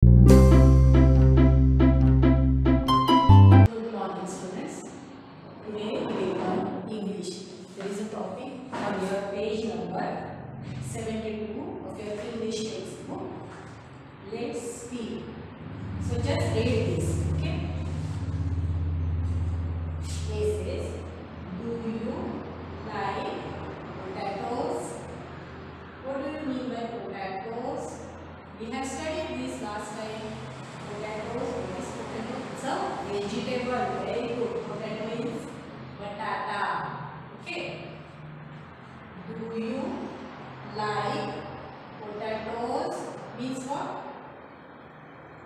Good morning, students. Today we will learn English. There is a topic on your page number 72 of your English textbook. Let's speak. So just read this, okay? This is, do you like potatoes? What do you mean by potatoes? We have studied this last time. Potatoes, what is potato? It's a vegetable. Very good. Potato means batata. Okay. Do you like potatoes? Means what?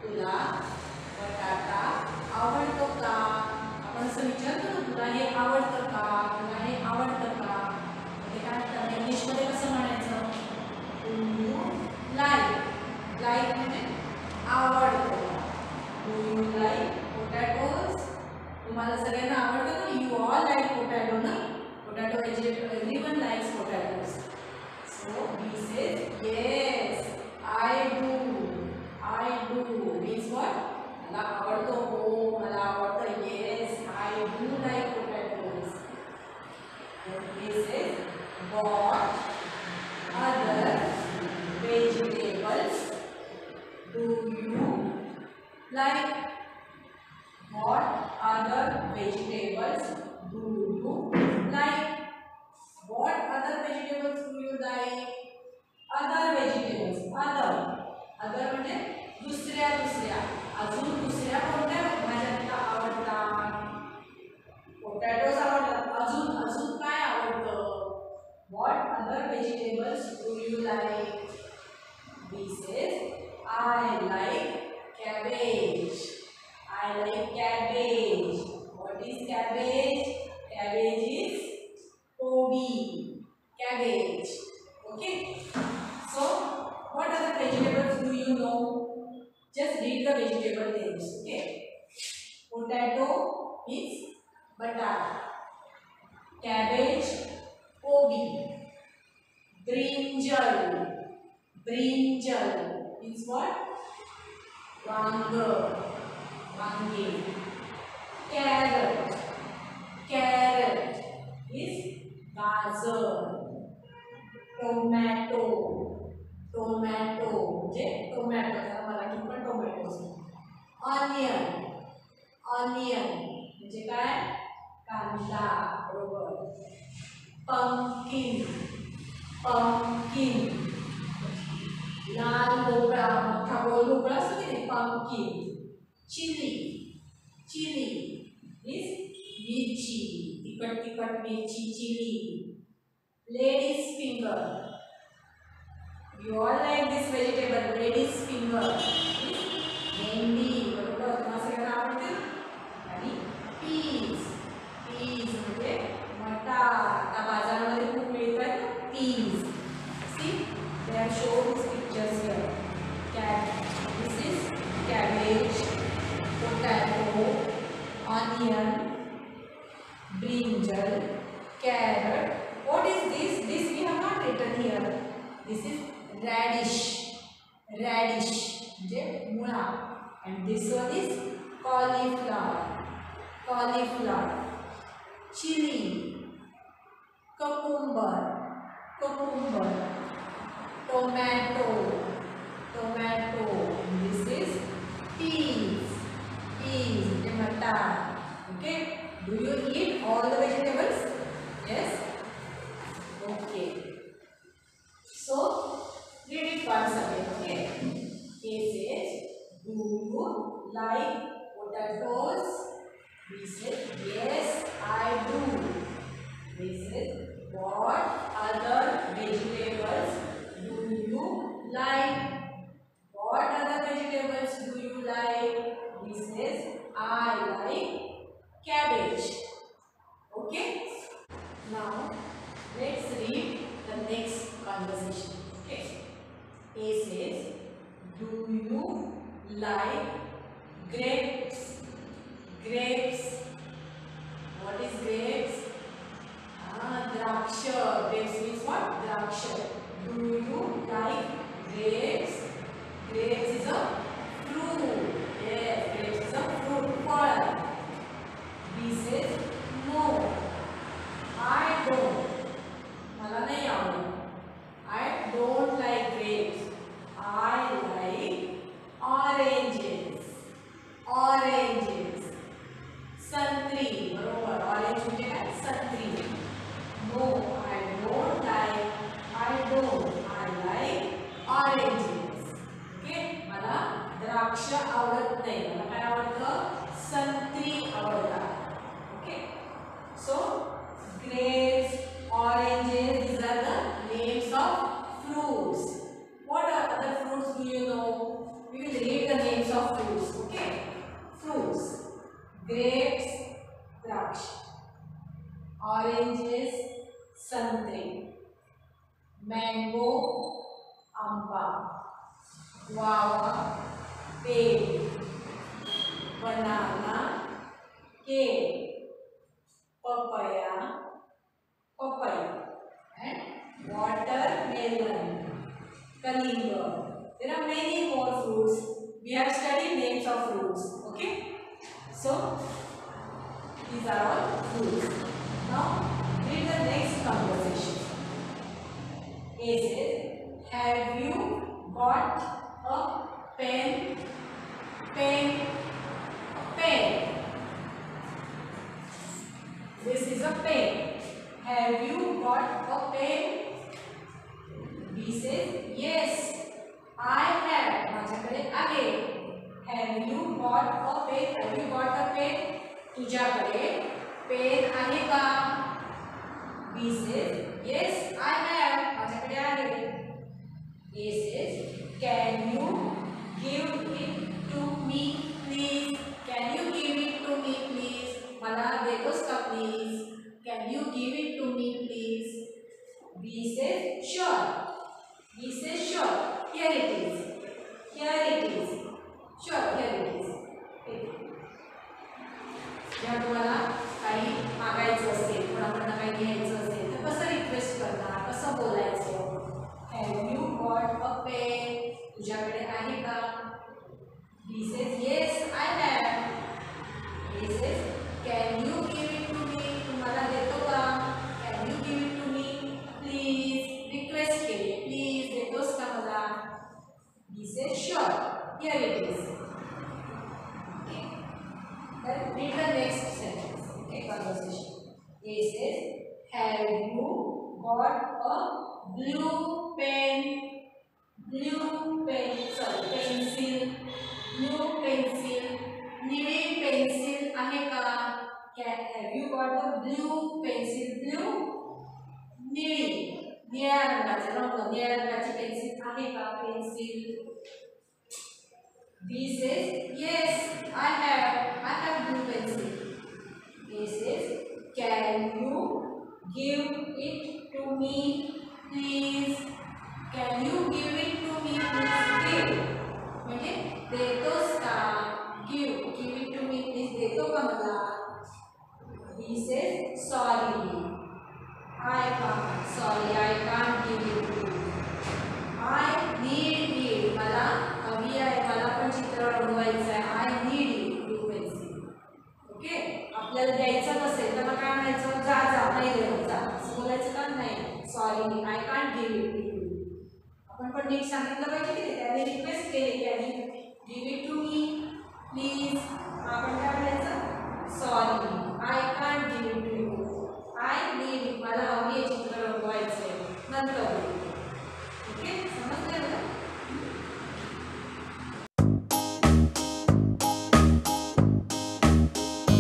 तुला बटाटा आवडतो का? आपण असं विचारतो ना, तुला हे आवडतं का? तुला हे आवडतं का? ते काय म्हणतात इंग्लिश मध्ये कसं म्हणायचं? Do you like? Like म्हणजे आवडतो. Do you like potatoes? तुम्हाला सगळ्यांना आवडतं ना? You all like potato ना? Potato vegetable. Everyone likes potatoes. So he says yes, I do. I do means what? मला आवडतो हो, मला आवडतं. Yes, I do like potatoes. And he says what other vegetables do you like? What other vegetables do you like? What other vegetables do you like? Other vegetables. Other म्हणजे दुसऱ्या अजून दुसऱ्या कोणत्या भाज्या तुला आवडतात? पोटॅटोज आवडतात. अजून काय आवडतं? What other vegetables do you like? He says I like cabbage. I like cabbage. What is cabbage? Cabbage is kobi. Cabbage. Okay. So what other vegetables do you know? Just read the vegetable names. Okay. Potato means batata. Cabbage, kobi. Brinjal means what? Wangi. Carrot is gajar. Tomato म्हणजे tomato, त्याला मराठीत पण tomato असतो. Onion म्हणजे काय? कांदा. बरोबर. Pumpkin लाल भोपळा, मोठा गोल भोपळा असतो की नाही, पंपकिन. चिली मीन्स मिरची, तिखट mirchi, chilli. Ladies finger. You all like this vegetable, lady's finger. भेंडी, बरोबर. तुम्हाला सगळ्यांना आवडते. आणि peas म्हणजे मटार. आता बाजारामध्ये खूप मिळतात ना peas. See, they have shown these pictures here. This is cabbage, potato, onion, brinjal, carrot. What is this? This we have not written here. This is radish म्हणजे मुळा. And this one is cauliflower. Chili, cucumber, tomato. This is peas म्हणजे मटार. Okay. Do you eat all the vegetables? Yes. Okay. So read it once again. Okay. He says, do you like potatoes? We said yes, I do. He says, what other vegetables do you like? What other vegetables do you like? He says I like cabbage. Okay. Now let's read the next conversation. Okay. He says, do you like grapes? What is grapes? Draksha. Grapes means what? Draksha. Do you like grapes? Grapes is a द्राक्ष आवडत नाही, मला काय आवडतं, संत्री आवडतात. Okay, so grapes, oranges, these are the names of fruits. What are other fruits do you know? We will read the names of fruits. Okay, fruits: grapes, द्राक्ष; oranges, संतरे; mango, आंबा; guava, पेड़; banana, केळ; papaya, papaya; and watermelon, kalinga. There are many more fruits. We have studied names of fruits. Okay, so these are all fruits. Now read the next conversation. A says, have you got a pen? Pen, pen. This is a pen. Have you got a pen? B says, yes, I have. माझ्याकडे आहे. Have you got a pen? Have you got a pen? तुझ्याकडे pen आहे का? B says, yes, I have. माझ्याकडे आहे. A says, can you give it to me, please? Can you give it to me, please? मला देतोस का, please? Can you give it to me, please? B says, sure. B says, sure. Here it is. Here it is. Sure, here it is. जेव्हा तुम्हाला काही मागायचं असेल, कोणाकडनं काही घ्यायचं असेल तर कसं रिक्वेस्ट करणार, कसं बोलायचं? Have you got a pen? तुझ्याकडे आहे का? B says, yes, I have. A says, can you give it to me? तुम्हाला देतो का? Can you give it to me, please? Request केली, प्लीज देतोस का मला? B says, sure. Here it is. Okay. Then read the next sentence. Okay, conversation. A says, have you got a blue pen? Blue pen. Sorry, pencil. Blue pencil. निळी pencil आहे का? Have you got a blue pencil? Blue, निळी, निळ्या रंगाचे रंग, निळ्या रंगाची pencil आहे का? Pencil. B says, yes, I have blue pencil. A says, can you give it to me, please? Can you give it to me, please? Give. म्हणजे देतोस का? Give it to me, please. देतो का मला? B says, sorry, I can't give it to you. I need it. मला हवी आहे, मला पण चित्र रंगवायचं आहे. I need it, blue pencil. Okay, आपल्याला द्यायचं नसेल तर मग काय म्हणायचं? जा नाही देऊ, जा असं बोलायचं का? नाही, sorry, I can't give it to you. आपण पण नीट सांगितलं पाहिजे की त्याने रिक्वेस्ट केली की give it to